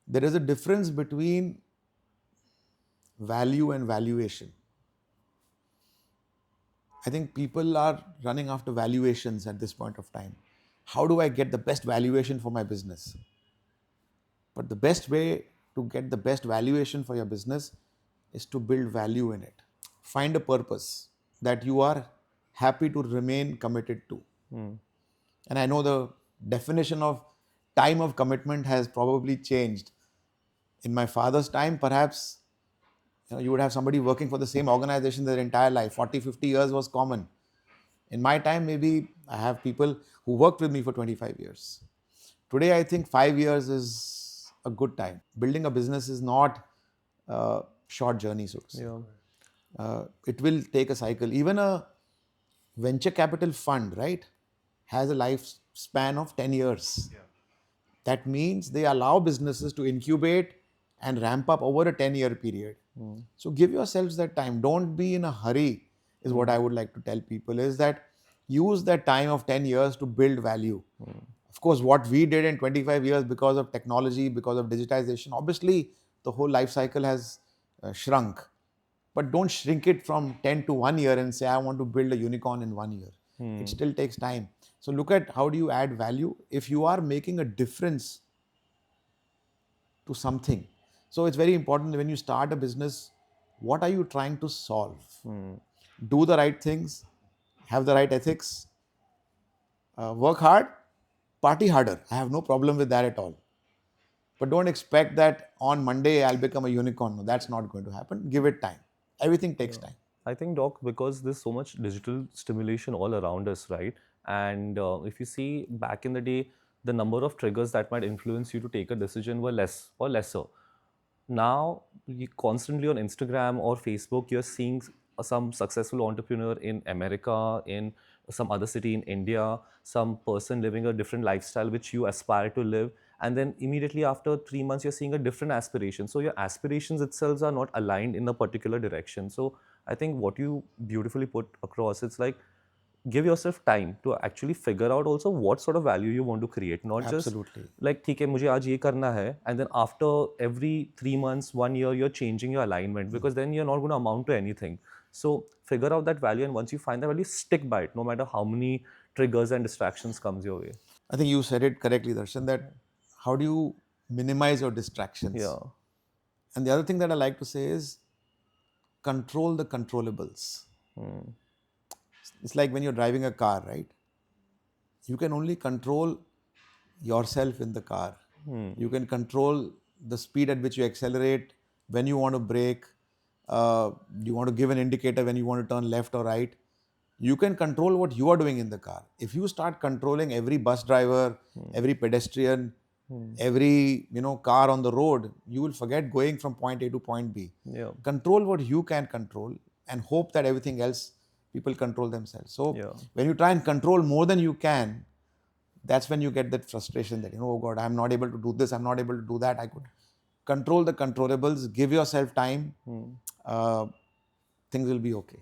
there is a difference between value and valuation. I think people are running after valuations at this point of time. How do I get the best valuation for my business? But the best way to get the best valuation for your business is to build value in it. Find a purpose that you are happy to remain committed to. And I know the definition of time of commitment has probably changed. In my father's time, perhaps you would have somebody working for the same organization their entire life. 40, 50 years was common. In my time, maybe I have people who worked with me for 25 years. Today, I think 5 years is a good time. Building a business is not a short journey, so to say. It will take a cycle. Even a venture capital fund, right, has a lifespan of 10 years. That means they allow businesses to incubate and ramp up over a 10-year period. So give yourselves that time. Don't be in a hurry, is what I would like to tell people, is that use that time of 10 years to build value. Of course, what we did in 25 years because of technology, because of digitization, obviously the whole life cycle has shrunk. But don't shrink it from 10 to 1 year and say, I want to build a unicorn in 1 year. It still takes time. So look at how do you add value. If you are making a difference to something. So it's very important when you start a business, what are you trying to solve? Do the right things, have the right ethics, work hard, party harder. I have no problem with that at all. But don't expect that on Monday I'll become a unicorn. No, that's not going to happen. Give it time. Everything takes time. I think, Doc, because there's so much digital stimulation all around us, right? And if you see back in the day, the number of triggers that might influence you to take a decision were less or lesser. Now, you constantly on Instagram or Facebook, you're seeing some successful entrepreneur in America, in some other city in India, some person living a different lifestyle which you aspire to live. And then immediately after 3 months, you're seeing a different aspiration. So your aspirations itself are not aligned in a particular direction. So I think what you beautifully put across, it's like give yourself time to actually figure out also what sort of value you want to create, not just Absolutely. like ठीक है मुझे आज ये करना है and then after every 3 months 1 year you're changing your alignment because then you're not going to amount to anything. So figure out that value and once you find that value, stick by it no matter how many triggers and distractions comes your way. I think you said it correctly, Darshan, that how do you minimize your distractions? Yeah. And the other thing that I like to say is control the controllables. It's like when you're driving a car, right? You can only control yourself in the car. You can control the speed at which you accelerate, when you want to brake, you want to give an indicator when you want to turn left or right. You can control what you are doing in the car. If you start controlling every bus driver, every pedestrian, every car on the road, you will forget going from point A to point B. Yeah. Control what you can control and hope that everything else people control themselves. So when you try and control more than you can, that's when you get that frustration that, oh God, I'm not able to do this, I'm not able to do that. I could control the controllables, give yourself time, things will be okay.